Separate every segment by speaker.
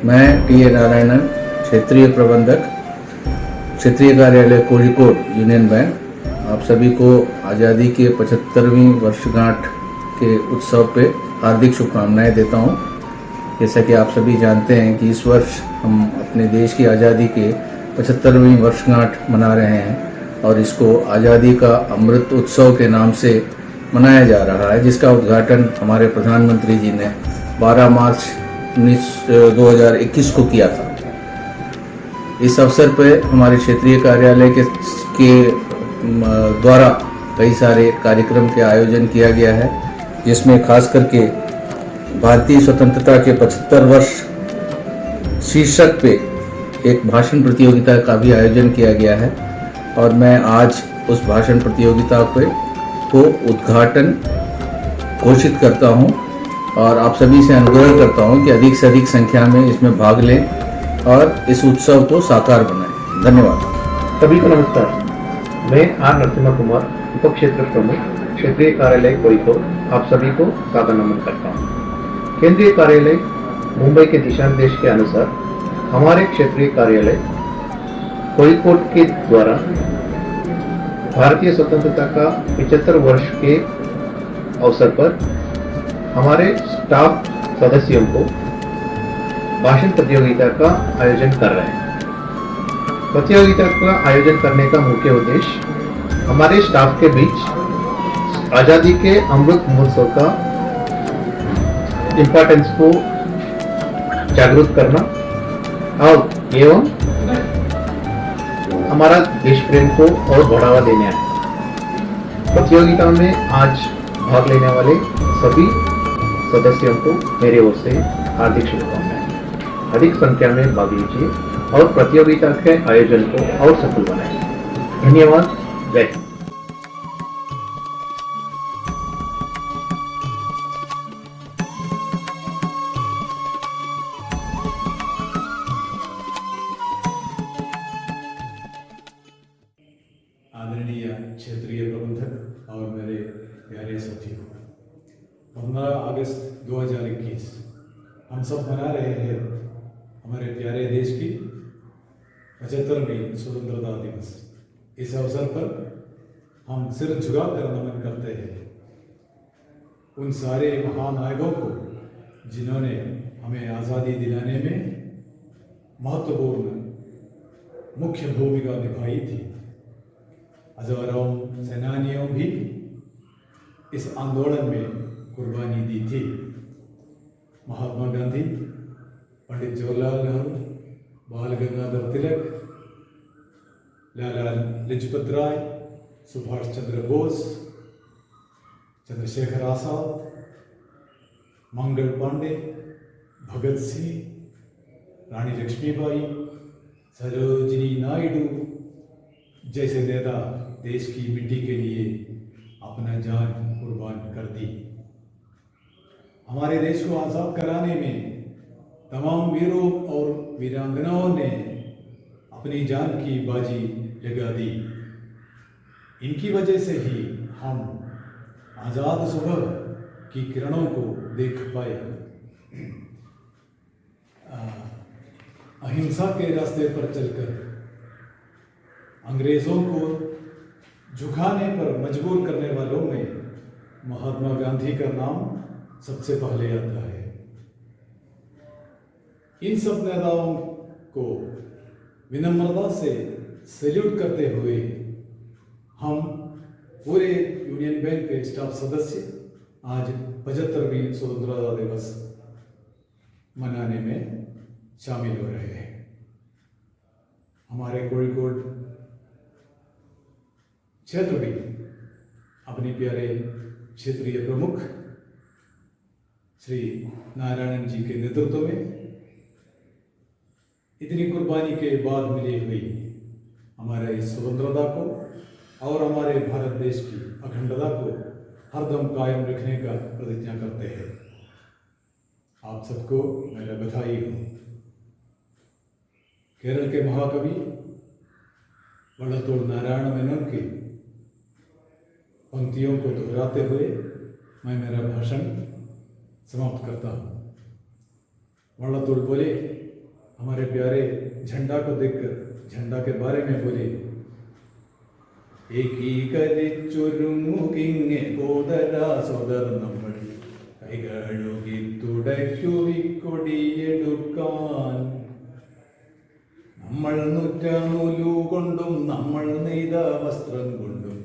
Speaker 1: मैं T A Narayanan, क्षेत्रीय प्रबंधक, क्षेत्रीय कार्यालय कोझिकोड यूनियन बैंक, आप सभी को आज़ादी के 75वीं वर्षगांठ के उत्सव पे हार्दिक शुभकामनाएं देता हूं। जैसा कि आप सभी जानते हैं कि इस वर्ष हम अपने देश की आज़ादी के 75वीं वर्षगांठ मना रहे हैं और इसको आज़ादी का अमृत उत्सव के नाम से मनाया जा रहा है, जिसका उद्घाटन हमारे प्रधानमंत्री जी ने 12 मार्च 2021 को किया था। इस अवसर पर हमारे क्षेत्रीय कार्यालय के द्वारा कई सारे कार्यक्रम के आयोजन किया गया है, जिसमें खास करके भारतीय स्वतंत्रता के 75 वर्ष शीर्षक पे एक भाषण प्रतियोगिता का भी आयोजन किया गया है और मैं आज उस भाषण प्रतियोगिता को उद्घाटन घोषित करता हूं और आप सभी से अनुरोध करता हूं कि अधिक से अधिक संख्या में इसमें भाग लें और इस उत्सव को साकार बनाएं। धन्यवाद।
Speaker 2: सभी को नमस्कार। मैं आर नरसिम्हा कुमार, उप क्षेत्र प्रमुख, क्षेत्रीय कार्यालय कोझिकोड, आप सभी को सादर नमन करता हूँ। केंद्रीय कार्यालय मुंबई के दिशा निर्देश के अनुसार हमारे क्षेत्रीय कार्यालय कोझिकोड के द्वारा भारतीय स्वतंत्रता का 75 वर्ष के अवसर पर हमारे स्टाफ सदस्यों को भाषण प्रतियोगिता का आयोजन कर रहे हैं। प्रतियोगिता का आयोजन करने का मुख्य उद्देश्य हमारे स्टाफ के बीच आज़ादी के अमृत महोत्सव का इम्पोर्टेंस को जागरूक करना और एवं हमारा देश प्रेम को और बढ़ावा देने है। प्रतियोगिता में आज भाग लेने वाले सभी सदस्यों को मेरे ओर से हार्दिक शुभकामनाएं। अधिक संख्या में भाग लीजिए और प्रतियोगिता के आयोजन को और सफल बनाएं। धन्यवाद। जय हिंद।
Speaker 3: आदरणीय क्षेत्रीय प्रबंधक और मेरे प्यारे साथियों, 15 अगस्त 2021 हम सब मना रहे हैं हमारे प्यारे देश की 75वीं स्वतंत्रता दिवस। इस अवसर पर हम सिर झुकाकर नमन करते हैं उन सारे महानायकों को जिन्होंने हमें आज़ादी दिलाने में महत्वपूर्ण मुख्य भूमिका निभाई थी। हजारों सेनानियों भी इस आंदोलन में कुर्बानी दी थी। महात्मा गांधी, पंडित जवाहरलाल नेहरू, बाल गंगाधर तिलक, लाला लाजपत राय, सुभाष चंद्र बोस, चंद्रशेखर आजाद, मंगल पांडे, भगत सिंह, रानी लक्ष्मीबाई, सरोजिनी नायडू जैसे नेता देश की मिट्टी के लिए अपना जान कुर्बान कर दी। हमारे देश को आज़ाद कराने में तमाम वीरों और वीरांगनाओं ने अपनी जान की बाजी लगा दी। इनकी वजह से ही हम आज़ाद सुबह की किरणों को देख पाए। अहिंसा के रास्ते पर चलकर अंग्रेज़ों को झुकाने पर मजबूर करने वालों में महात्मा गांधी का नाम सबसे पहले आता है। इन सब नेताओं को विनम्रता से सैल्यूट करते हुए हम पूरे यूनियन बैंक के स्टाफ सदस्य आज 75वीं स्वतंत्रता दिवस मनाने में शामिल हो रहे हैं। हमारे कोझिकोड क्षेत्र भी अपने प्यारे क्षेत्रीय प्रमुख श्री नारायणन जी के नेतृत्व में इतनी कुर्बानी के बाद मिली हुई हमारे इस स्वतंत्रता को और हमारे भारत देश की अखंडता को हरदम कायम रखने का प्रतिज्ञा करते हैं। आप सबको मेरा बधाई हो। केरल के महाकवि वल्लतोड़ नारायण मेनन की पंक्तियों को दोहराते हुए मैं मेरा भाषण समाप्त करता हूँ। वल्लतोड़ बोले, हमारे प्यारे झंडा को देखकर झंडा के बारे में बोले, ഏകീകരിച്ചൊരുങ്ങുകിങ്ങെ കോതരാ സോദർ നമ്മൾ കൈകഴുകി തുടയ്ക്കുവിക്കൊടിയെടുക്കാൻ. നമ്മൾ നുറ്റ നൂലുകൊണ്ടും നമ്മൾ നെയ്ത വസ്ത്രം കൊണ്ടും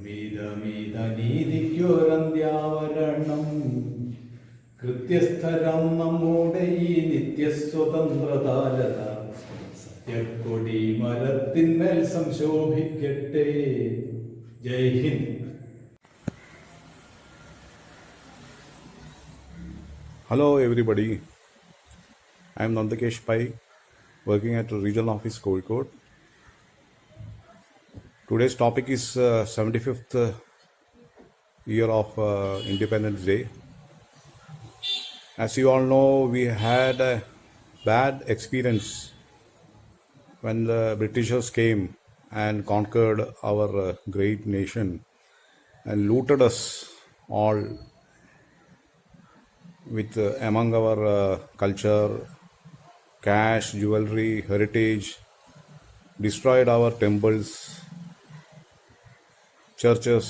Speaker 3: മീത നീതിക്കൊരന്ത്യാവരണം. കൃത്യസ്ഥരം നമ്മുടെ ഈ നിത്യസ്വതന്ത്രതാലത സത്യക്കൊടി മരത്തിന്മേൽ സംശോഭിക്കട്ടെ. ജയ് Hind.
Speaker 4: Hello everybody, I am Nandakesh Pai, working at Regional Office Kozhikode. Today's topic is 75th year of Independence Day. As you all know, we had a bad experience when the Britishers came and conquered our great nation and looted us all with among our culture, cash, jewelry, heritage, destroyed our temples, churches,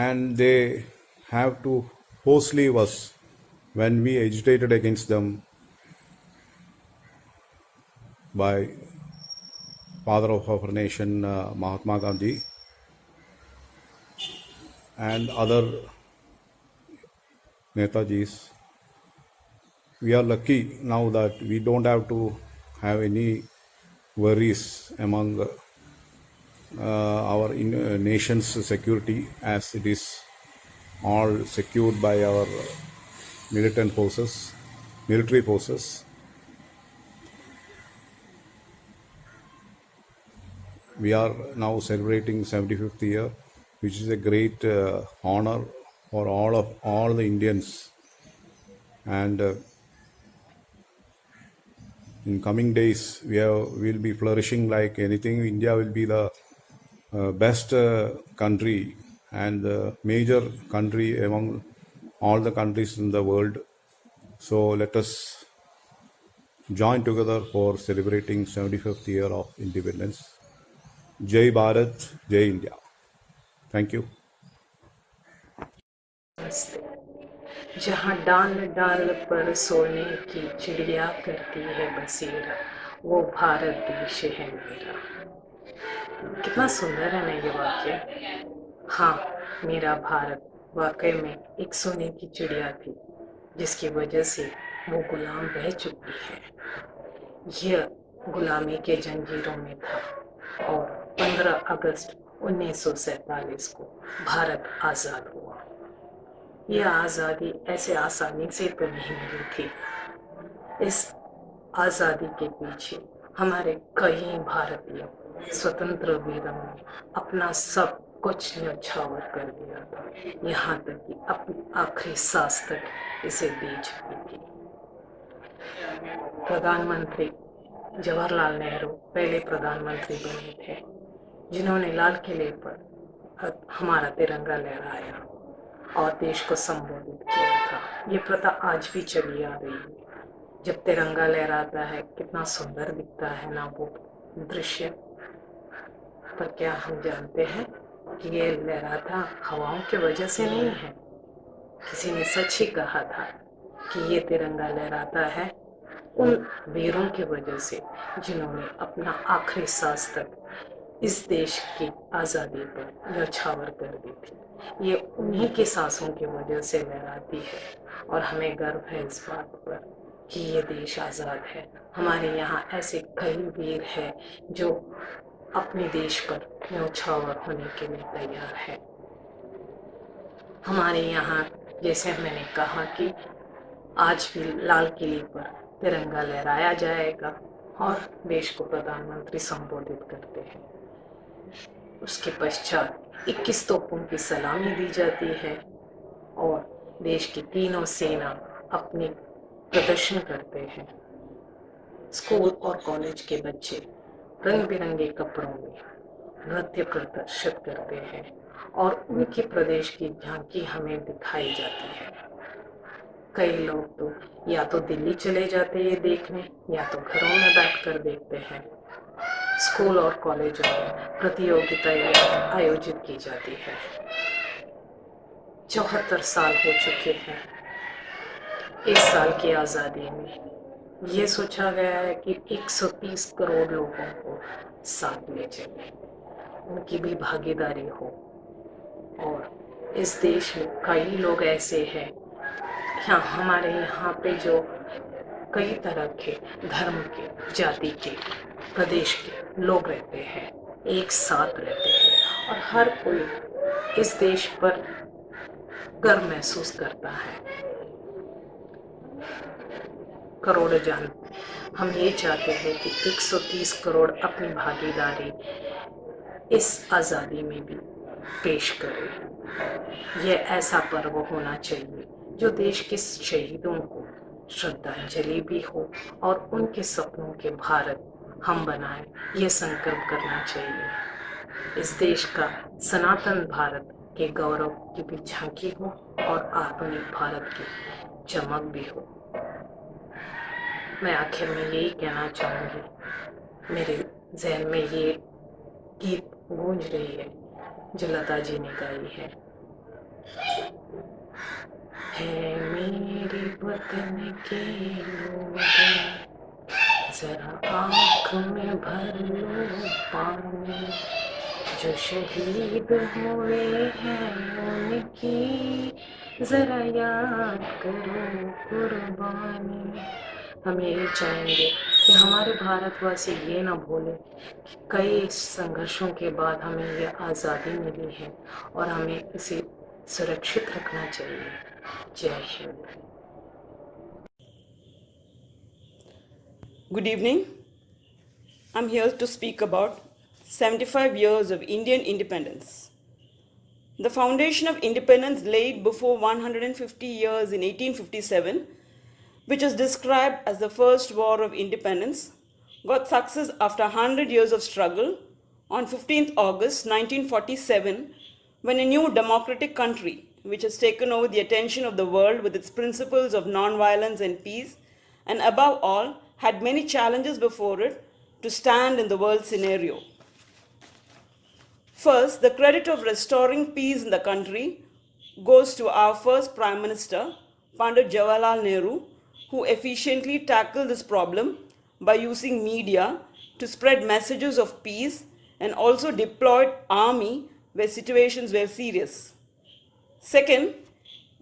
Speaker 4: and they have to force leave us when we agitated against them by father of our nation, Mahatma Gandhi, and other Netajis. We are lucky now that we don't have to have any worries among our nation's security, as it is all secured by our military forces. We are now celebrating 75th year, which is a great honor for all the Indians. And in coming days, we'll be flourishing like anything. India will be the best country and the major country among all the countries in the world. So let us join together for celebrating 75th year of independence. Jai Bharat, Jai India. Thank you.
Speaker 5: जहाँ डाल डाल पर सोने की चिड़िया करती है बसेरा, वो भारत देश है मेरा। कितना सुंदर है ना ये वाक्य। हाँ, मेरा भारत वाकई में एक सोने की चिड़िया थी, जिसकी वजह से वो गुलाम रह चुकी है। यह गुलामी के जंजीरों में था और 15 अगस्त 1947 को भारत आज़ाद हुआ। यह आज़ादी ऐसे आसानी से तो नहीं मिली थी। इस आज़ादी के पीछे हमारे कई भारतीय स्वतंत्र वीरों ने अपना सब कुछ न्यौछावर कर दिया था, यहाँ तक कि अपनी आखिरी सांस तक इसे दे चुकी थी। प्रधानमंत्री जवाहरलाल नेहरू पहले प्रधानमंत्री बने थे, जिन्होंने लाल किले पर हमारा तिरंगा लहराया और देश को संबोधित किया था। ये प्रथा आज भी चली आ रही है। जब तिरंगा लहराता है कितना सुंदर दिखता है ना वो दृश्य। पर क्या हम जानते हैं कि ये लहराता हवाओं की वजह से नहीं है। किसी ने सच ही कहा था कि ये तिरंगा लहराता है उन वीरों की वजह से जिन्होंने अपना आखिरी सांस तक इस देश की आज़ादी पर न्यौछावर कर दी थी। ये उन्हीं की सांसों की वजह से लहराती है और हमें गर्व है इस बात पर कि ये देश आज़ाद है। हमारे यहाँ ऐसे कई वीर हैं जो अपने देश पर न्यौछावर होने के लिए तैयार है। हमारे यहाँ जैसे मैंने कहा कि आज भी लाल किले पर तिरंगा लहराया जाएगा और देश को प्रधानमंत्री संबोधित करते हैं। उसके पश्चात 21 तोपों की सलामी दी जाती है और देश की तीनों सेना अपने प्रदर्शन करते हैं। स्कूल और कॉलेज के बच्चे रंग बिरंगे कपड़ों में नृत्य प्रदर्शित करते हैं और उनके प्रदेश की झांकी हमें दिखाई जाती है। कई लोग तो या तो दिल्ली चले जाते ये देखने या तो घरों में बैठकर देखते हैं। स्कूल और कॉलेजों में प्रतियोगिताएं आयोजित की जाती है। 74 साल हो चुके हैं। इस साल की आज़ादी में ये सोचा गया है कि 130 करोड़ लोगों को साथ ले चले, उनकी भी भागीदारी हो। और इस देश में कई लोग ऐसे हैं, हमारे यहाँ पे जो कई तरह के धर्म के, जाति के, प्रदेश के लोग रहते हैं, एक साथ रहते हैं और हर कोई इस देश पर गर्व महसूस करता है। करोड़ जान हम ये चाहते हैं कि 130 करोड़ अपनी भागीदारी इस आज़ादी में भी पेश करें। यह ऐसा पर्व होना चाहिए जो देश के शहीदों को श्रद्धांजलि भी हो और उनके सपनों के भारत हम बनाएं, यह संकल्प करना चाहिए। इस देश का सनातन भारत के गौरव की भी झांकी हो और आधुनिक भारत की चमक भी हो। मैं आखिर में यही कहना चाहूँगी, मेरे जहन में ये गीत गूंज रही है जो लता जी ने गाई है मेरे वतन के लोग, जरा आँख में भर लो पानी, जो शहीद हुए हैं उनकी जरा याद करो कुर्बानी। हम यही चाहेंगे कि हमारे भारतवासी ये ना भूलें कि कई संघर्षों के बाद हमें ये आज़ादी मिली है और हमें इसे सुरक्षित रखना चाहिए। जय Hind.
Speaker 6: Good evening. I'm here to speak about 75 years of Indian independence. The foundation of independence laid before 150 years in 1857, which is described as the first war of independence, got success after 100 years of struggle on 15th August 1947, when a new democratic country, which has taken over the attention of the world with its principles of non-violence and peace, and above all, had many challenges before it to stand in the world scenario. First, the credit of restoring peace in the country goes to our first Prime Minister, Pandit Jawaharlal Nehru, who efficiently tackled this problem by using media to spread messages of peace and also deployed army where situations were serious. Second,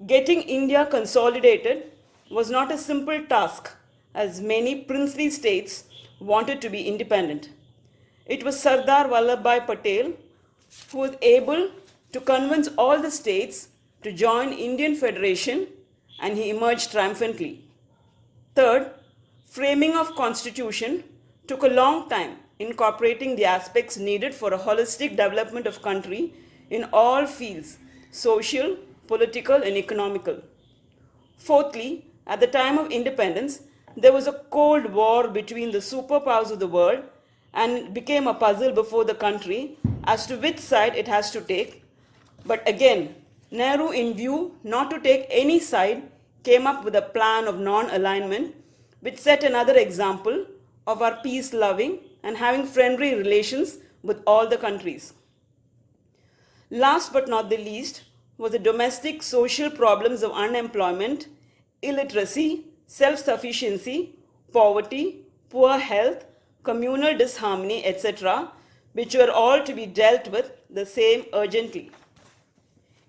Speaker 6: getting India consolidated was not a simple task, as many princely states wanted to be independent. It was Sardar Vallabhbhai Patel who was able to convince all the states to join Indian Federation, and he emerged triumphantly. Third, framing of constitution took a long time, incorporating the aspects needed for a holistic development of country in all fields, social, political, and economical. Fourthly, at the time of independence, there was a cold war between the superpowers of the world, and it became a puzzle before the country as to which side it has to take. But again, Nehru, in view not to take any side, came up with a plan of non-alignment, which set another example of our peace-loving and having friendly relations with all the countries. Last but not the least was the domestic social problems of unemployment, illiteracy, self-sufficiency, poverty, poor health, communal disharmony, etc., which were all to be dealt with the same urgently.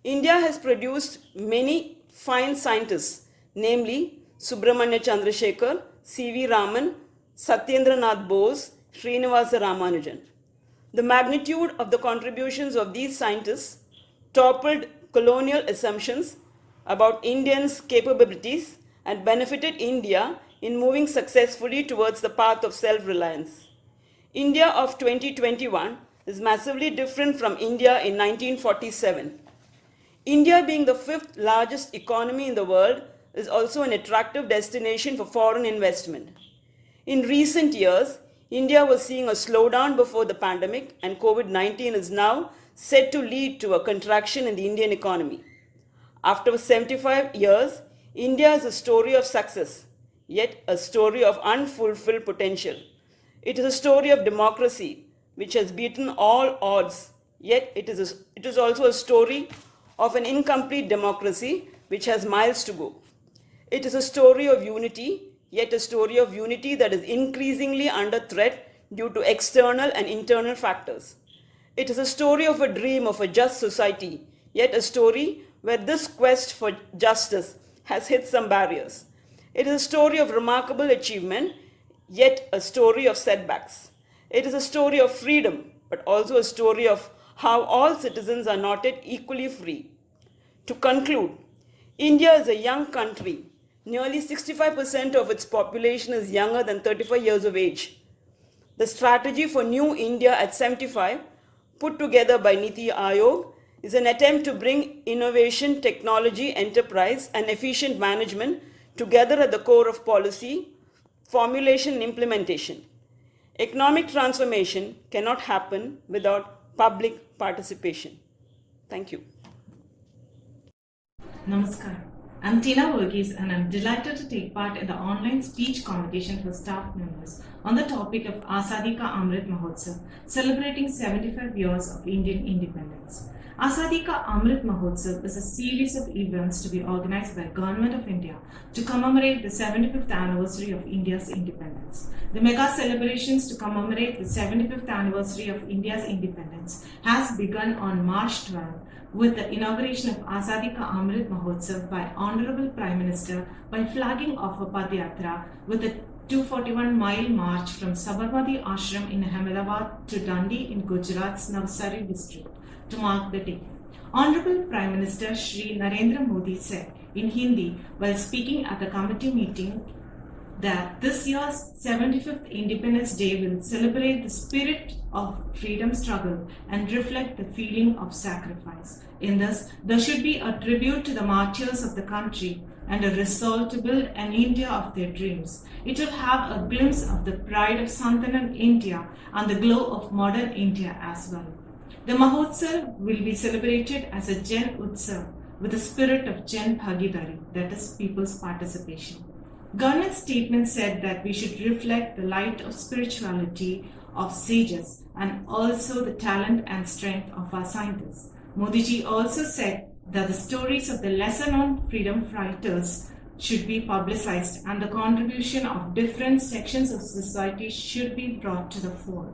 Speaker 6: India has produced many fine scientists, namely Subramanya Chandrasekhar, C.V. Raman, Satyendra Nath Bose, Srinivasa Ramanujan. The magnitude of the contributions of these scientists toppled colonial assumptions about Indians' capabilities and benefited India in moving successfully towards the path of self-reliance. India of 2021 is massively different from India in 1947. India, being the fifth largest economy in the world, is also an attractive destination for foreign investment. In recent years, India was seeing a slowdown before the pandemic, and COVID-19 is now set to lead to a contraction in the Indian economy. After 75 years, India is a story of success, yet a story of unfulfilled potential. It is a story of democracy which has beaten all odds, yet it is also a story of an incomplete democracy which has miles to go. It is a story of unity, yet a story of unity that is increasingly under threat due to external and internal factors. It is a story of a dream of a just society, yet a story where this quest for justice has hit some barriers. It is a story of remarkable achievement, yet a story of setbacks. It is a story of freedom, but also a story of how all citizens are not yet equally free. To conclude, India is a young country. Nearly 65% of its population is younger than 35 years of age. The strategy for New India at 75, put together by Niti Aayog, is an attempt to bring innovation, technology, enterprise, and efficient management together at the core of policy, formulation, and implementation. Economic transformation cannot happen without public participation. Thank you.
Speaker 7: Namaskar. I'm Tina Verghese and I'm delighted to take part in the online speech competition for staff members on the topic of Azadi Ka Amrit Mahotsav, celebrating 75 years of Indian independence. Azadi Ka Amrit Mahotsav is a series of events to be organized by Government of India to commemorate the 75th anniversary of India's independence. The mega celebrations to commemorate the 75th anniversary of India's independence has begun on March 12 with the inauguration of Azadi Ka Amrit Mahotsav by Honorable Prime Minister by flagging off a Padyatra with a 241-mile march from Sabarmati Ashram in Ahmedabad to Dandi in Gujarat's Navsari district to mark the day. Honorable Prime Minister Shri Narendra Modi said in Hindi while speaking at the committee meeting that this year's 75th Independence Day will celebrate the spirit of freedom struggle and reflect the feeling of sacrifice. In this, there should be a tribute to the martyrs of the country and a resolve to build an India of their dreams. It will have a glimpse of the pride of Santanam India and the glow of modern India as well. The Mahotsav will be celebrated as a Jan Utsav with the spirit of Jan Bhagidari, that is, people's participation. Government statement said that we should reflect the light of spirituality of sages and also the talent and strength of our scientists. Modi ji also said that the stories of the lesser known freedom fighters should be publicized and the contribution of different sections of society should be brought to the fore.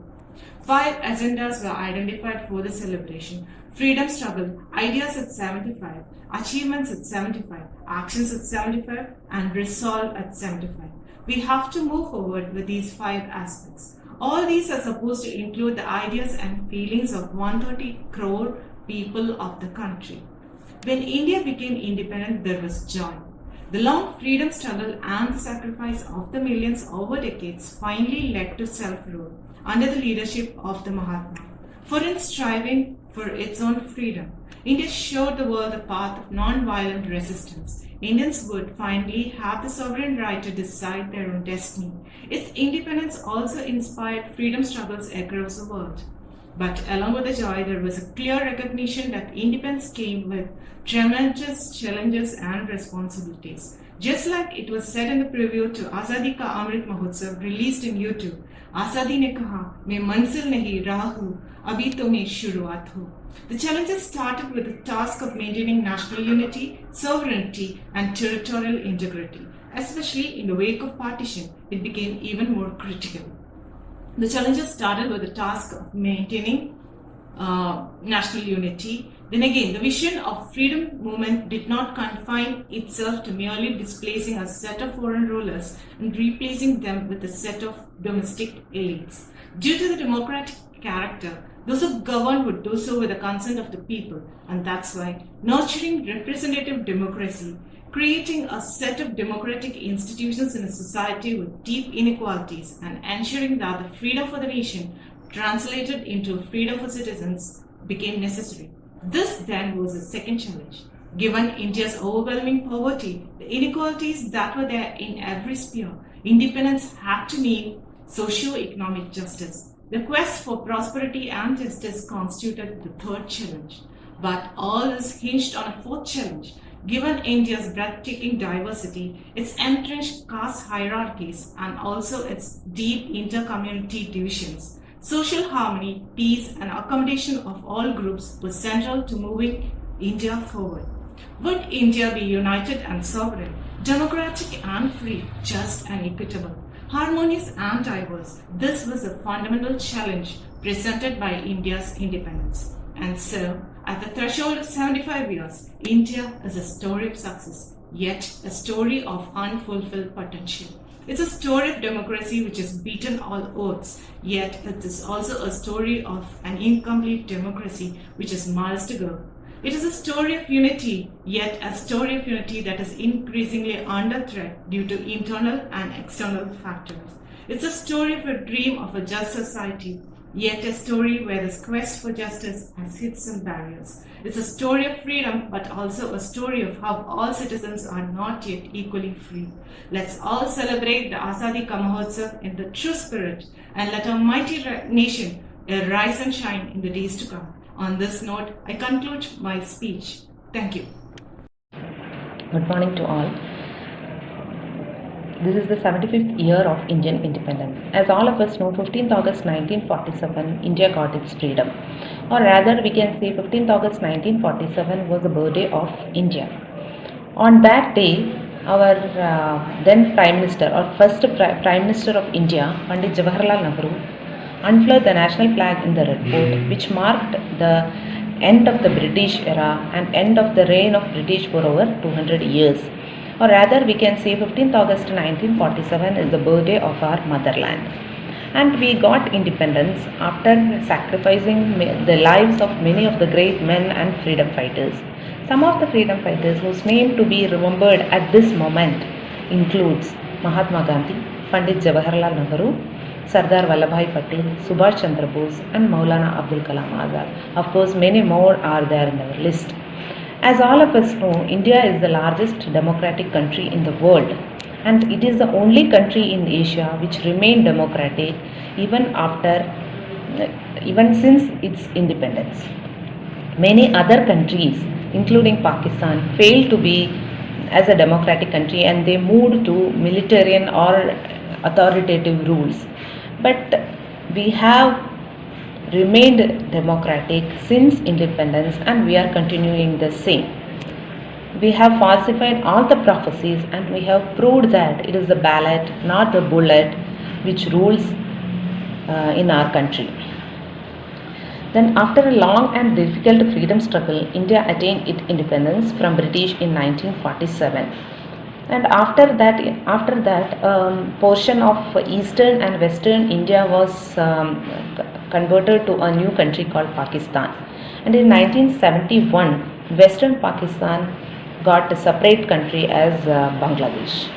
Speaker 7: 5 agendas were identified for the celebration: freedom struggle, ideas at 75, achievements at 75, actions at 75, and resolve at 75. We have to move forward with these 5 aspects. All these are supposed to include the ideas and feelings of 130 crore people of the country. When India became independent, there was joy. The long freedom struggle and the sacrifice of the millions over decades finally led to self-rule under the leadership of the Mahatma. For in striving for its own freedom, India showed the world the path of non-violent resistance. Indians would finally have the sovereign right to decide their own destiny. Its independence also inspired freedom struggles across the world. But along with the joy, there was a clear recognition that independence came with tremendous challenges and responsibilities. Just like it was said in the preview to Azadi Ka Amrit Mahotsav released in YouTube, Azadi ne kaha, मैं मंजिल नहीं राह हूँ, अभी तो मैं शुरुआत हूँ. The challenges started with the task of maintaining national unity, sovereignty, and territorial integrity. Especially in the wake of partition, it became even more critical. The challenges started with the task of maintaining national unity. Then again, the vision of freedom movement did not confine itself to merely displacing a set of foreign rulers and replacing them with a set of domestic elites. Due to the democratic character, those who govern would do so with the consent of the people, and that's why nurturing representative democracy, creating a set of democratic institutions in a society with deep inequalities, and ensuring that the freedom for the nation translated into freedom for citizens became necessary. This then was the second challenge. Given India's overwhelming poverty, the inequalities that were there in every sphere, independence had to mean socio-economic justice. The quest for prosperity and justice constituted the third challenge. But all is hinged on a fourth challenge: Given India's breathtaking diversity, its entrenched caste hierarchies, and also its deep inter-community divisions, social harmony, peace, and accommodation of all groups was central to moving India forward. Would India be united and sovereign, democratic and free, just and equitable, harmonious and diverse? This was a fundamental challenge presented by India's independence. And so, at the threshold of 75 years, India is a story of success, yet a story of unfulfilled potential. It's a story of democracy which has beaten all odds, yet it is also a story of an incomplete democracy which has miles to go. It is a story of unity, yet a story of unity that is increasingly under threat due to internal and external factors. It's a story of a dream of a just society, yet a story where this quest for justice has hit some barriers. It's a story of freedom, but also a story of how all citizens are not yet equally free. Let's all celebrate the Azadi Ka Mahotsav in the true spirit, and let our mighty nation rise and shine in the days to come. On this note, I conclude my speech. Thank you.
Speaker 8: Good morning to all. This is the 75th year of Indian independence. As all of us know, 15th August 1947, India got its freedom. Or rather, we can say 15th August 1947 was the birthday of India. On that day, our then Prime Minister, or first Prime Minister of India, Pandit Jawaharlal Nehru, unfurled the national flag in the Red Fort, which marked the end of the British era and end of the reign of British for over 200 years. Or rather, we can say 15th August 1947 is the birthday of our motherland. And we got independence after sacrificing the lives of many of the great men and freedom fighters. Some of the freedom fighters whose name to be remembered at this moment includes Mahatma Gandhi, Pandit Jawaharlal Nehru, Sardar Vallabhbhai Patel, Subhash Chandra Bose, and Maulana Abdul Kalam Azad. Of course, many more are there in our list. As all of us know, India is the largest democratic country in the world, and it is the only country in Asia which remained democratic even since its independence. Many other countries, including Pakistan, failed to be as a democratic country, and they moved to militarian or authoritative rules. But we have remained democratic since independence, and we are continuing the same. We have falsified all the prophecies, and we have proved that it is the ballot, not the bullet, which rules in our country. Then, after a long and difficult freedom struggle, India attained its independence from British in 1947. And after that, portion of eastern and western India was converted to a new country called Pakistan. And in 1971, western Pakistan got a separate country as Bangladesh.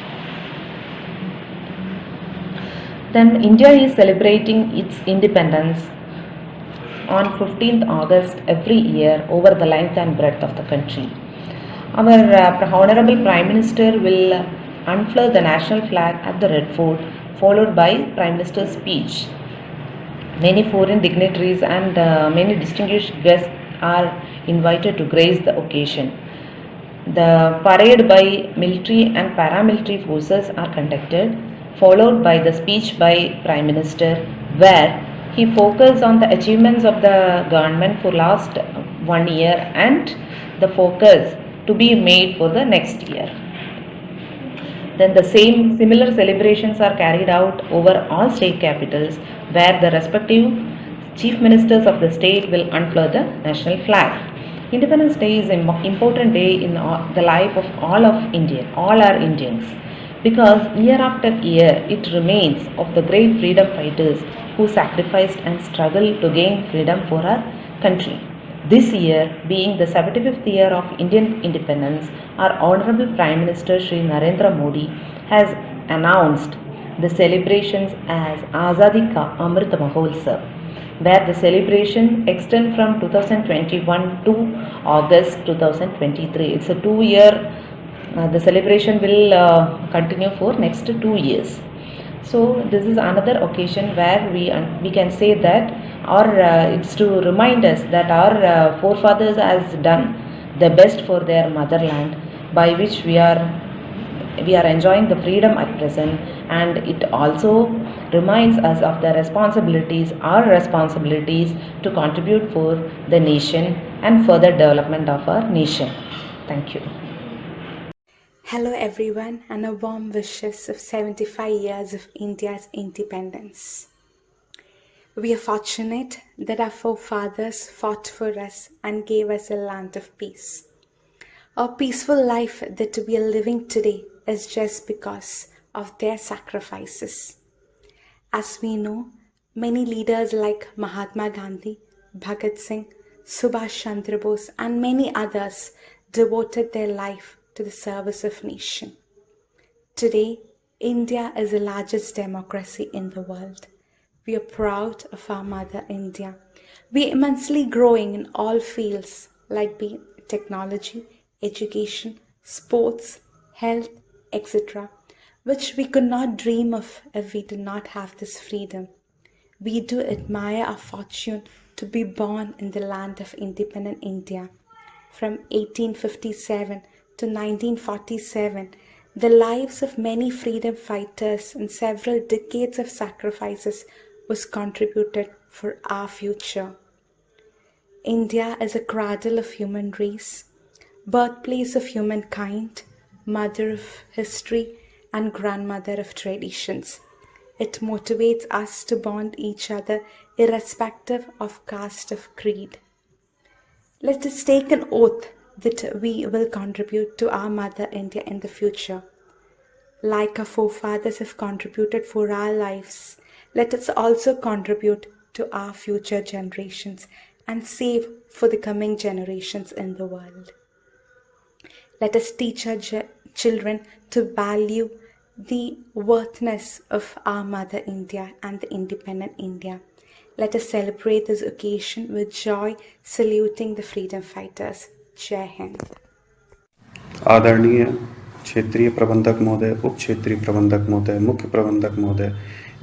Speaker 8: Then India is celebrating its independence on 15th August every year over the length and breadth of the country. Our Honorable Prime Minister will unfurl the national flag at the Red Fort, followed by Prime Minister's speech. Many foreign dignitaries and many distinguished guests are invited to grace the occasion. The parade by military and paramilitary forces are conducted, followed by the speech by Prime Minister, where he focused on the achievements of the government for last 1 year and the focus to be made for the next year. Then the similar celebrations are carried out over all state capitals, where the respective chief ministers of the state will unfurl the national flag. Independence Day is an important day in the life of all our Indians, because year after year it remains of the great freedom fighters who sacrificed and struggled to gain freedom for our country. This year, being the 75th year of Indian independence, our Honorable Prime Minister Shri Narendra Modi has announced the celebrations as Azadi Ka Amrit Mahotsav, where the celebration extends from 2021 to August 2023. It's a 2-year, the celebration will continue for next 2 years. So this is another occasion where we can say that it's to remind us that our forefathers has done the best for their motherland, by which we are enjoying the freedom at present, and it also reminds us of the responsibilities, our responsibilities to contribute for the nation and further development of our nation. Thank you.
Speaker 9: Hello everyone, and a warm wishes of 75 years of India's independence. We are fortunate that our forefathers fought for us and gave us a land of peace. Our peaceful life that we are living today is just because of their sacrifices. As we know, many leaders like Mahatma Gandhi, Bhagat Singh, Subhash Chandra Bose, and many others devoted their life to the service of nation. Today, India is the largest democracy in the world. We are proud of our mother India. We are immensely growing in all fields like technology, education, sports, health, etc., which we could not dream of if we did not have this freedom. We do admire our fortune to be born in the land of independent India. From 1857 to 1947, the lives of many freedom fighters and several decades of sacrifices was contributed for our future. India is a cradle of human race, birthplace of humankind, mother of history, and grandmother of traditions. It motivates us to bond each other irrespective of caste or creed. Let us take an oath that we will contribute to our mother India in the future. Like our forefathers have contributed for our lives, let us also contribute to our future generations and save for the coming generations in the world. Let us teach our children to value the worthiness of our mother India and the independent India. Let us celebrate this occasion with joy, saluting the freedom fighters. Jai Hind.
Speaker 10: आदरणीय क्षेत्रीय प्रबंधक महोदय, उप क्षेत्रीय प्रबंधक महोदय, मुख्य प्रबंधक महोदय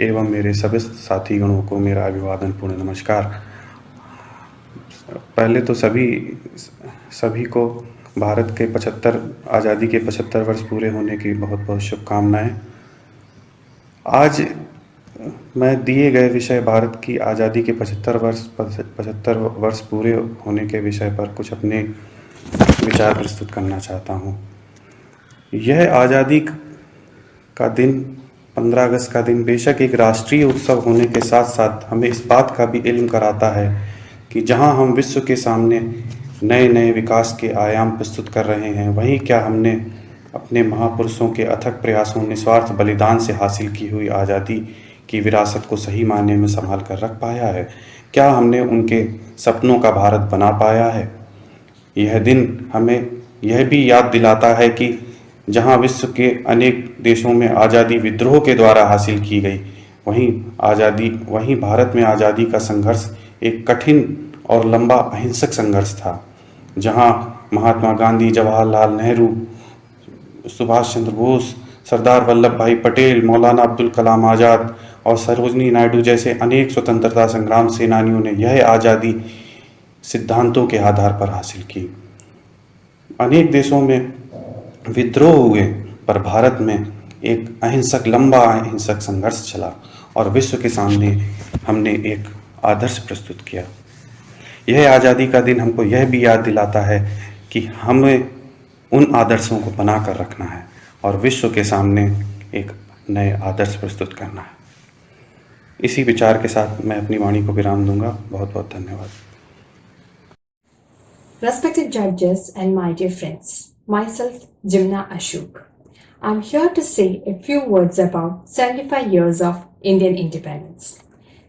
Speaker 10: एवं मेरे सभी साथीगणों को मेरा अभिवादन पूर्ण नमस्कार। पहले तो सभी को भारत के आज़ादी के 75 वर्ष पूरे होने की बहुत बहुत शुभकामनाएं। आज मैं दिए गए विषय भारत की आज़ादी के 75 वर्ष पूरे होने के विषय पर कुछ अपने विचार प्रस्तुत करना चाहता हूँ। यह आज़ादी का दिन 15 अगस्त का दिन बेशक एक राष्ट्रीय उत्सव होने के साथ साथ हमें इस बात का भी इल्म कराता है कि जहां हम विश्व के सामने नए नए विकास के आयाम प्रस्तुत कर रहे हैं, वहीं क्या हमने अपने महापुरुषों के अथक प्रयासों, निस्वार्थ बलिदान से हासिल की हुई आज़ादी की विरासत को सही मायने में संभाल कर रख पाया है? क्या हमने उनके सपनों का भारत बना पाया है? यह दिन हमें यह भी याद दिलाता है कि जहां विश्व के अनेक देशों में आज़ादी विद्रोह के द्वारा हासिल की गई, वहीं भारत में आज़ादी का संघर्ष एक कठिन और लंबा अहिंसक संघर्ष था, जहां महात्मा गांधी, जवाहरलाल नेहरू, सुभाष चंद्र बोस, सरदार वल्लभ भाई पटेल, मौलाना अब्दुल कलाम आज़ाद और सरोजिनी नायडू जैसे अनेक स्वतंत्रता संग्राम सेनानियों ने यह आज़ादी सिद्धांतों के आधार पर हासिल की। अनेक देशों में विद्रोह हुए, पर भारत में एक लंबा अहिंसक संघर्ष चला और विश्व के सामने हमने एक आदर्श प्रस्तुत किया। यह आज़ादी का दिन हमको यह भी याद दिलाता है कि हमें उन आदर्शों को बना कर रखना है और विश्व के सामने एक नए आदर्श प्रस्तुत करना है। इसी विचार के साथ मैं अपनी वाणी को विराम दूंगा। बहुत बहुत धन्यवाद।
Speaker 11: Respected judges and my dear friends, myself Jimna Ashok. I'm here to say a few words about 75 years of Indian independence.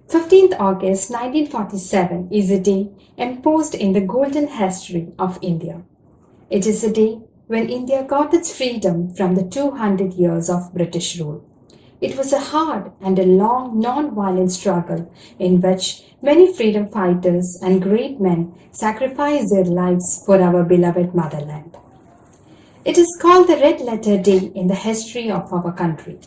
Speaker 11: 15th August 1947 is a day imposed in the golden history of India. It is a day when India got its freedom from the 200 years of British rule. It was a hard and a long non-violent struggle in which many freedom fighters and great men sacrificed their lives for our beloved motherland. It is called the Red Letter Day in the history of our country.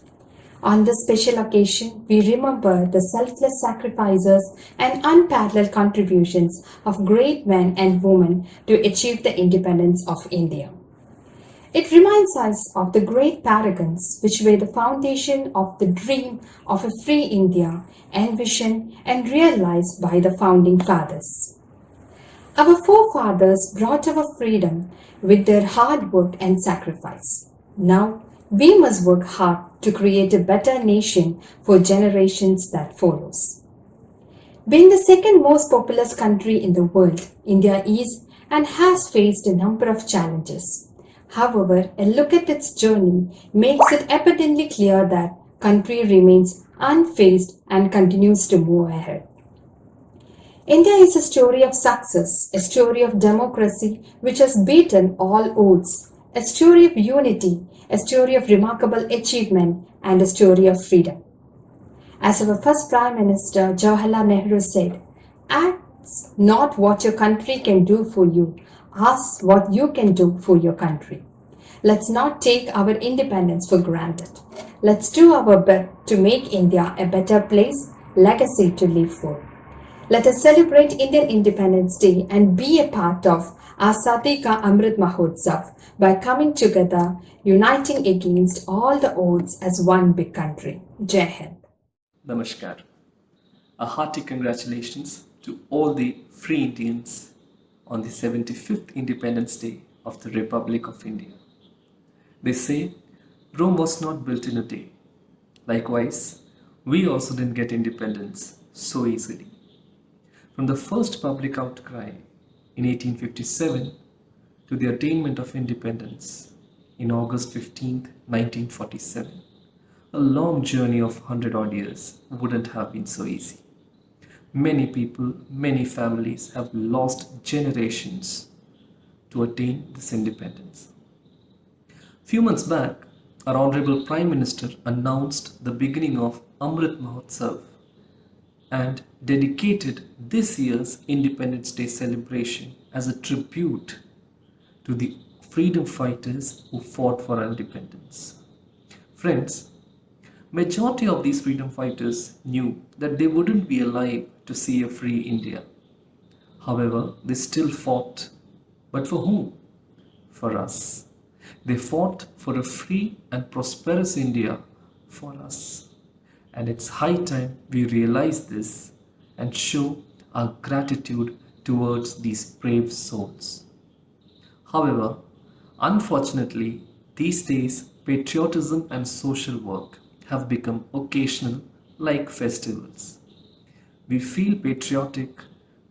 Speaker 11: On this special occasion, we remember the selfless sacrifices and unparalleled contributions of great men and women to achieve the independence of India. It reminds us of the great paragons which were the foundation of the dream of a free India, envisioned and realized by the founding fathers. Our forefathers brought our freedom with their hard work and sacrifice. Now, we must work hard to create a better nation for generations that follows. Being the second most populous country in the world, India is and has faced a number of challenges. However, a look at its journey makes it evidently clear that country remains unfazed and continues to move ahead. India is a story of success, a story of democracy which has beaten all odds, a story of unity, a story of remarkable achievement, and a story of freedom. As our first Prime Minister Jawaharlal Nehru said, ask not what your country can do for you, ask what you can do for your country. Let's not take our independence for granted. Let's do our best to make India a better place, legacy to live for. Let us celebrate Indian Independence Day and be a part of Azadi Ka Amrit Mahotsav by coming together, uniting against all the odds as one big country. Jai Hind.
Speaker 12: Namaskar. A hearty congratulations to all the free Indians on the 75th Independence Day of the Republic of India. They say Rome was not built in a day. Likewise, we also didn't get independence so easily. From the first public outcry in 1857 to the attainment of independence in August 15, 1947, a long journey of 100-odd years wouldn't have been so easy. Many people, many families have lost generations to attain this independence. Few months back, our Honorable Prime Minister announced the beginning of Amrit Mahotsav and dedicated this year's Independence Day celebration as a tribute to the freedom fighters who fought for our independence. Friends, majority of these freedom fighters knew that they wouldn't be alive to see a free India. However, they still fought. But for whom? For us. They fought for a free and prosperous India for us. And it's high time we realize this and show our gratitude towards these brave souls. However, unfortunately, these days patriotism and social work have become occasional like festivals. We feel patriotic,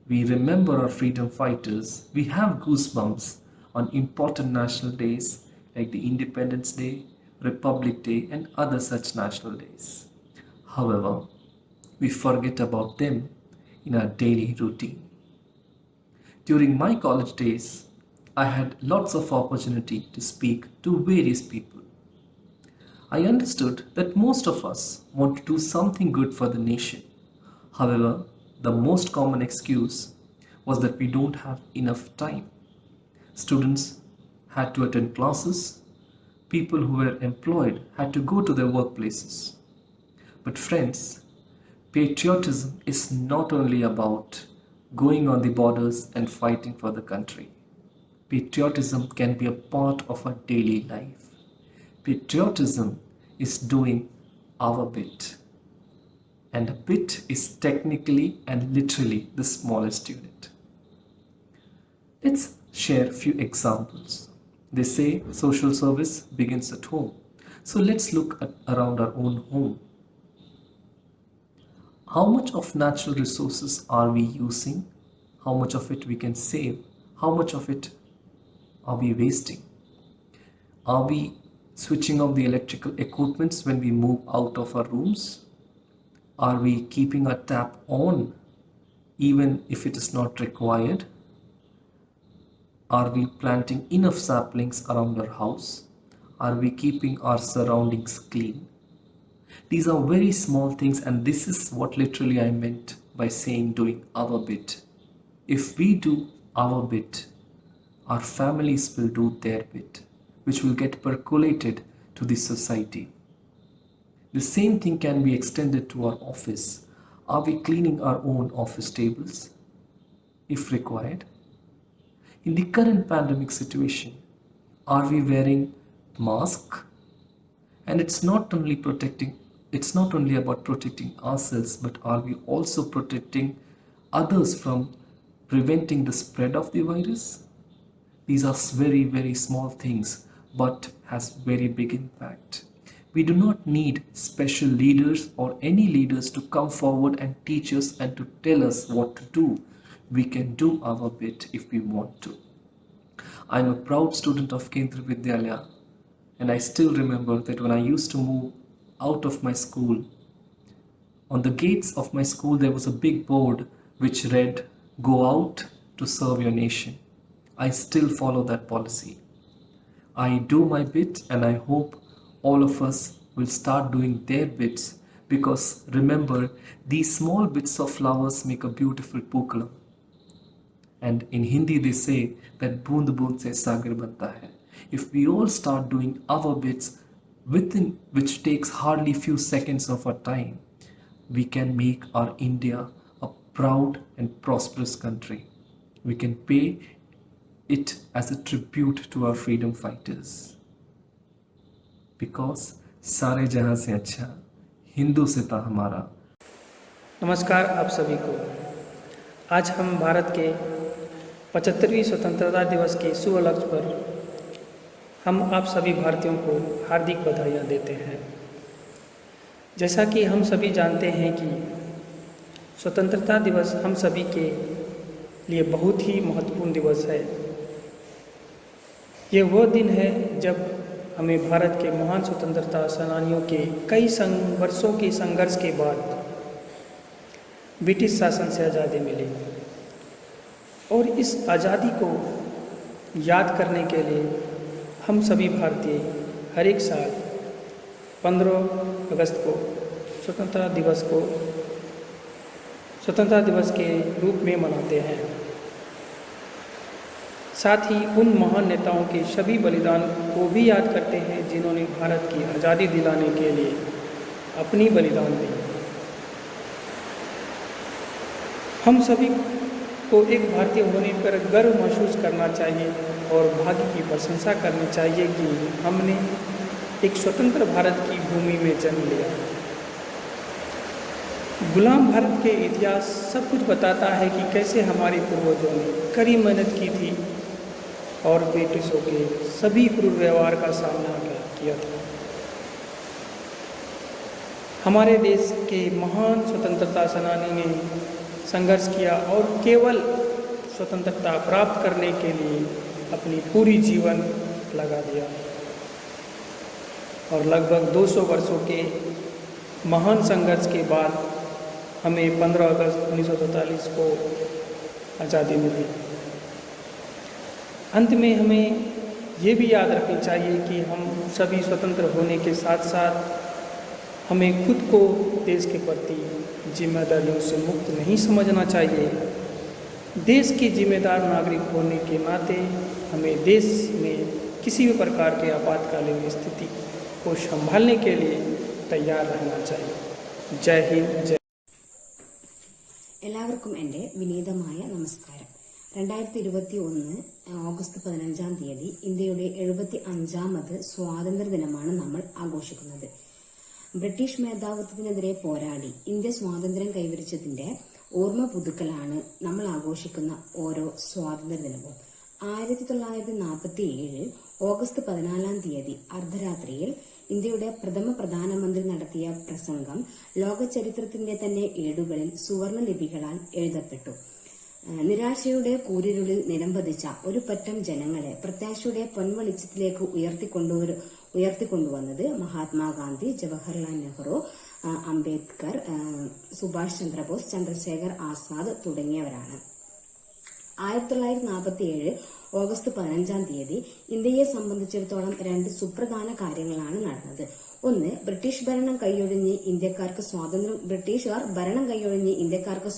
Speaker 12: we remember our freedom fighters, we have goosebumps on important national days like the Independence Day, Republic Day and other such national days. However, we forget about them in our daily routine. During my college days, I had lots of opportunity to speak to various people. I understood that most of us want to do something good for the nation. However, the most common excuse was that we don't have enough time. Students had to attend classes. People who were employed had to go to their workplaces. But friends, patriotism is not only about going on the borders and fighting for the country. Patriotism can be a part of our daily life. Patriotism is doing our bit. And a bit is technically and literally the smallest unit. Let's share a few examples. They say social service begins at home. So let's look around our own home. How much of natural resources are we using? How much of it we can save? How much of it are we wasting? Are we switching off the electrical equipments when we move out of our rooms? Are we keeping our tap on even if it is not required? Are we planting enough saplings around our house? Are we keeping our surroundings clean? These are very small things, and this is what literally I meant by saying doing our bit. If we do our bit, our families will do their bit, which will get percolated to the society. The same thing can be extended to our office. Are we cleaning our own office tables, if required? In the current pandemic situation, Are we wearing mask? And it's not only about protecting ourselves, but are we also protecting others from preventing the spread of the virus? These are very, very small things, but has very big impact. We do not need special leaders or any leaders to come forward and teach us and to tell us what to do. We can do our bit if we want to. I'm a proud student of Kendriya Vidyalaya, and I still remember that when I used to move out of my school, on the gates of my school there was a big board which read, "Go out to serve your nation." I still follow that policy. I do my bit, and I hope all of us will start doing their bits, because remember, these small bits of flowers make a beautiful pookalam. And in Hindi they say that boond boond se sagar banta hai. If we all start doing our bits, which takes hardly few seconds of our time, we can make our India a proud and prosperous country. We can pay it as a tribute to our freedom fighters. Because सारे जहां से अच्छा हिंदू से था हमारा।
Speaker 13: नमस्कार आप सभी को। आज हम भारत के 75वीं स्वतंत्रता दिवस के शुभ लक्ष्य पर हम आप सभी भारतीयों को हार्दिक बधाइयाँ देते हैं। जैसा कि हम सभी जानते हैं कि स्वतंत्रता दिवस हम सभी के लिए बहुत ही महत्वपूर्ण दिवस है। ये वो दिन है जब हमें भारत के महान स्वतंत्रता सेनानियों के कई वर्षों के संघर्ष के बाद ब्रिटिश शासन से आज़ादी मिली, और इस आज़ादी को याद करने के लिए हम सभी भारतीय हर एक साल 15 अगस्त को स्वतंत्रता दिवस के रूप में मनाते हैं। साथ ही उन महान नेताओं के सभी बलिदान को भी याद करते हैं जिन्होंने भारत की आज़ादी दिलाने के लिए अपनी बलिदान दी। हम सभी को एक भारतीय होने पर गर्व महसूस करना चाहिए और भाग्य की प्रशंसा करनी चाहिए कि हमने एक स्वतंत्र भारत की भूमि में जन्म लिया। गुलाम भारत के इतिहास सब कुछ बताता है कि कैसे हमारे पूर्वजों ने कड़ी मेहनत की थी और ब्रिटिशों के सभी क्रूर व्यवहार का सामना किया था। हमारे देश के महान स्वतंत्रता सेनानी ने संघर्ष किया और केवल स्वतंत्रता प्राप्त करने के लिए अपनी पूरी जीवन लगा दिया, और लगभग 200 वर्षों के महान संघर्ष के बाद हमें 15 अगस्त 1947 को आज़ादी मिली। अंत में हमें ये भी याद रखनी चाहिए कि हम सभी स्वतंत्र होने के साथ साथ हमें खुद को देश के प्रति जिम्मेदारियों से मुक्त नहीं समझना चाहिए। देश के जिम्मेदार नागरिक होने के नाते हमें देश में किसी भी प्रकार के आपातकालीन स्थिति को संभालने के लिए तैयार रहना चाहिए। जय हिंद, जय।
Speaker 14: എല്ലാവർക്കും എൻ്റെ വിനീതമായ നമസ്കാരം। 2021 ഓഗസ്റ്റ് 15-ാം തീയതി ഇന്ത്യയുടെ 75ാമത് സ്വാതന്ത്ര്യ ദിനമാണ് നമ്മൾ ആഘോഷിക്കുന്നത്. ബ്രിട്ടീഷ് മേധാവിത്വത്തിനെതിരെ പോരാടി ഇന്ത്യ സ്വാതന്ത്ര്യം കൈവരിച്ചതിന്റെ ഓർമ്മ പുതുക്കലാണ് നമ്മൾ ആഘോഷിക്കുന്ന ഓരോ സ്വാതന്ത്ര്യ ദിനവും. 1947 ഓഗസ്റ്റ് 14-ാം തീയതി അർദ്ധരാത്രിയിൽ ഇന്ത്യയുടെ പ്രഥമ പ്രധാനമന്ത്രി നടത്തിയ പ്രസംഗം ലോക ചരിത്രത്തിന്റെ തന്നെ ഏടുകളിൽ സുവർണ ലിപികളാൽ എഴുതപ്പെട്ടു. നിരാശയുടെ കൂരിരുളിൽ നിലംപതിച്ച ഒരു പറ്റം ജനങ്ങളെ പ്രത്യാശയുടെ പൊൻവെളിച്ചത്തിലേക്ക് ഉയർത്തിക്കൊണ്ടുവന്നത് മഹാത്മാഗാന്ധി, ജവഹർലാൽ നെഹ്റു, അംബേദ്കർ, സുഭാഷ് ചന്ദ്രബോസ്, ചന്ദ്രശേഖർ ആസാദ് തുടങ്ങിയവരാണ്. 1947 ഓഗസ്റ്റ് 15-ാം തീയതി ഇന്ത്യയെ സംബന്ധിച്ചിടത്തോളം 2 സുപ്രധാന കാര്യങ്ങളാണ് നടന്നത്. ഒന്ന്, ബ്രിട്ടീഷുകാർ ഭരണം കൈയൊഴിഞ്ഞ് ഇന്ത്യക്കാർക്ക്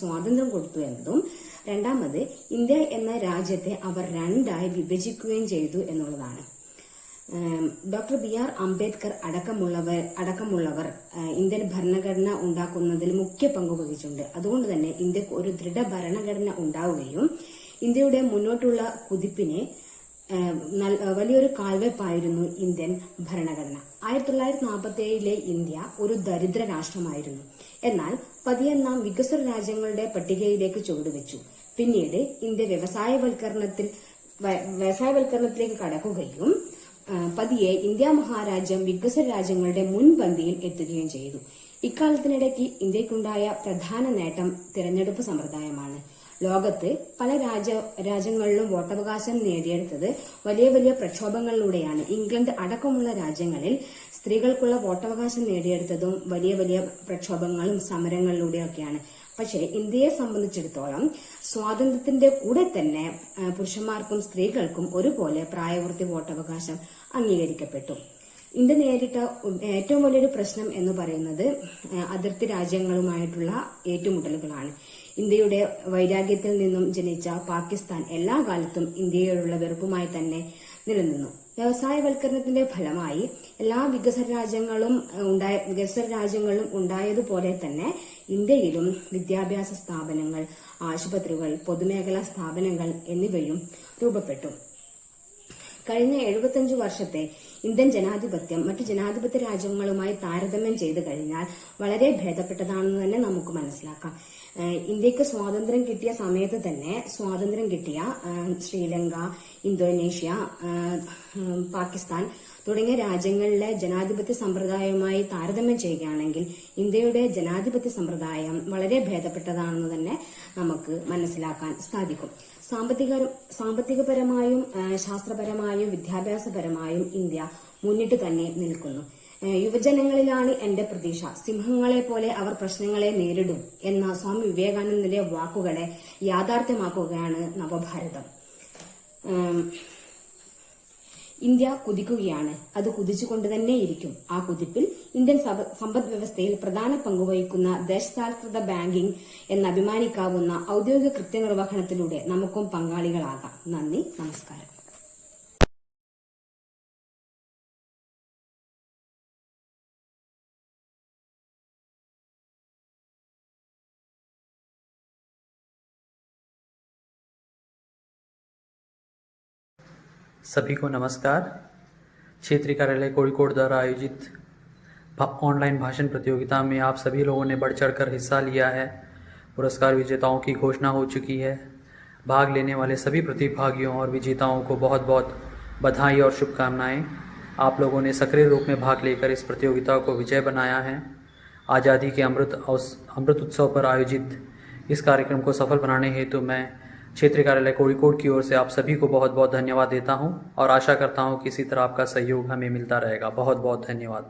Speaker 14: സ്വാതന്ത്ര്യം കൊടുത്തു എന്നതും. രണ്ടാമത്, ഇന്ത്യ എന്ന രാജ്യത്തെ അവർ 2ആയി വിഭജിക്കുകയും ചെയ്തു എന്നുള്ളതാണ്. ഡോക്ടർ BR അംബേദ്കർ അടക്കമുള്ളവർ ഇന്ത്യൻ ഭരണഘടന ഉണ്ടാക്കുന്നതിൽ മുഖ്യ പങ്ക് വഹിച്ചിട്ടുണ്ട്. അതുകൊണ്ട് തന്നെ ഇന്ത്യക്ക് ഒരു ദൃഢ ഭരണഘടന ഉണ്ടാവുകയും ഇന്ത്യയുടെ മുന്നോട്ടുള്ള കുതിപ്പിനെ വലിയൊരു കാൽവെപ്പായിരുന്നു ഇന്ത്യൻ ഭരണഘടന. 1947 ഇന്ത്യ ഒരു ദരിദ്ര രാഷ്ട്രമായിരുന്നു. എന്നാൽ പതിയെ നാം വികസ്വര രാജ്യങ്ങളുടെ പട്ടികയിലേക്ക് ചുവടുവെച്ചു. പിന്നീട് ഇന്ത്യ വ്യവസായവൽക്കരണത്തിലേക്ക് കടക്കുകയും പതിയെ ഇന്ത്യ മഹാരാജ്യം വികസ്വര രാജ്യങ്ങളുടെ മുൻപന്തിയിൽ എത്തുകയും ചെയ്തു. ഇക്കാലത്തിനിടയ്ക്ക് ഇന്ത്യക്കുണ്ടായ പ്രധാന നേട്ടം തിരഞ്ഞെടുപ്പ് സമ്പ്രദായമാണ്. ലോകത്ത് പല രാജ്യങ്ങളിലും വോട്ടവകാശം നേടിയെടുത്തത് വലിയ വലിയ പ്രക്ഷോഭങ്ങളിലൂടെയാണ്. ഇംഗ്ലണ്ട് അടക്കമുള്ള രാജ്യങ്ങളിൽ സ്ത്രീകൾക്കുള്ള വോട്ടവകാശം നേടിയെടുത്തതും വലിയ വലിയ പ്രക്ഷോഭങ്ങളും സമരങ്ങളിലൂടെയൊക്കെയാണ്. പക്ഷേ ഇന്ത്യയെ സംബന്ധിച്ചിടത്തോളം സ്വാതന്ത്ര്യത്തിന്റെ കൂടെ തന്നെ പുരുഷന്മാർക്കും സ്ത്രീകൾക്കും ഒരുപോലെ പ്രായപൂർത്തി വോട്ടവകാശം അംഗീകരിക്കപ്പെട്ടു. ഇന്ത്യ നേരിട്ട ഏറ്റവും വലിയൊരു പ്രശ്നം എന്ന് പറയുന്നത് അതിർത്തി രാജ്യങ്ങളുമായിട്ടുള്ള ഏറ്റുമുട്ടലുകളാണ്. ഇന്ത്യയുടെ വൈരാഗ്യത്തിൽ നിന്നും ജനിച്ച പാകിസ്ഥാൻ എല്ലാ കാലത്തും ഇന്ത്യയോടുള്ള വെറുപ്പുമായി തന്നെ നിലനിന്നു. വ്യവസായവൽക്കരണത്തിന്റെ ഫലമായി എല്ലാ വികസ്വര രാജ്യങ്ങളിലും ഉണ്ടായതുപോലെ തന്നെ ഇന്ത്യയിലും വിദ്യാഭ്യാസ സ്ഥാപനങ്ങൾ, ആശുപത്രികൾ, പൊതുമേഖലാ സ്ഥാപനങ്ങൾ എന്നിവയും രൂപപ്പെട്ടു. കഴിഞ്ഞ 75 വർഷത്തെ ഇന്ത്യൻ ജനാധിപത്യം മറ്റു ജനാധിപത്യ രാജ്യങ്ങളുമായി താരതമ്യം ചെയ്തു കഴിഞ്ഞാൽ വളരെ ഭേദപ്പെട്ടതാണെന്ന് തന്നെ നമുക്ക് മനസ്സിലാക്കാം. ഇന്ത്യക്ക് സ്വാതന്ത്ര്യം കിട്ടിയ സമയത്ത് തന്നെ സ്വാതന്ത്ര്യം കിട്ടിയ ശ്രീലങ്ക, ഇന്തോനേഷ്യ, പാകിസ്ഥാൻ തുടങ്ങിയ രാജ്യങ്ങളിലെ ജനാധിപത്യ സമ്പ്രദായവുമായി താരതമ്യം ചെയ്യുകയാണെങ്കിൽ ഇന്ത്യയുടെ ജനാധിപത്യ സമ്പ്രദായം വളരെ ഭേദപ്പെട്ടതാണെന്ന് തന്നെ നമുക്ക് മനസ്സിലാക്കാൻ സാധിക്കും. സാമ്പത്തികപരമായും ശാസ്ത്രപരമായും വിദ്യാഭ്യാസപരമായും ഇന്ത്യ മുന്നിട്ട് തന്നെ നിൽക്കുന്നു. യുവജനങ്ങളിലാണ് എന്റെ പ്രതീക്ഷ. സിംഹങ്ങളെ പോലെ അവർ പ്രശ്നങ്ങളെ നേരിടും എന്ന സ്വാമി വിവേകാനന്ദന്റെ വാക്കുകളെ യാഥാർത്ഥ്യമാക്കുകയാണ് നവഭാരതം. ഇന്ത്യ കുതിക്കുകയാണ്. അത് കുതിച്ചുകൊണ്ട് തന്നെയിരിക്കും. ആ കുതിപ്പിൽ ഇന്ത്യൻ സമ്പദ് വ്യവസ്ഥയിൽ പ്രധാന പങ്കുവഹിക്കുന്ന ദേശസാൽകൃത ബാങ്കിംഗ് എന്ന് അഭിമാനിക്കാവുന്ന ഔദ്യോഗിക കൃത്യനിർവഹണത്തിലൂടെ നമുക്കും പങ്കാളികളാകാം. നന്ദി, നമസ്കാരം.
Speaker 15: सभी को नमस्कार। क्षेत्रीय कार्यालय कोड़िकोड द्वारा आयोजित ऑनलाइन भाषण प्रतियोगिता में आप सभी लोगों ने बढ़ चढ़कर हिस्सा लिया है। पुरस्कार विजेताओं की घोषणा हो चुकी है। भाग लेने वाले सभी प्रतिभागियों और विजेताओं को बहुत बहुत बधाई और शुभकामनाएं। आप लोगों ने सक्रिय रूप में भाग लेकर इस प्रतियोगिता को विजय बनाया है। आज़ादी के अमृत उत्सव पर आयोजित इस कार्यक्रम को सफल बनाने हेतु मैं क्षेत्रीय कार्यालय कोड़िकोड की ओर से आप सभी को बहुत बहुत धन्यवाद देता हूं और आशा करता हूं कि इसी तरह आपका सहयोग हमें मिलता रहेगा। बहुत बहुत धन्यवाद।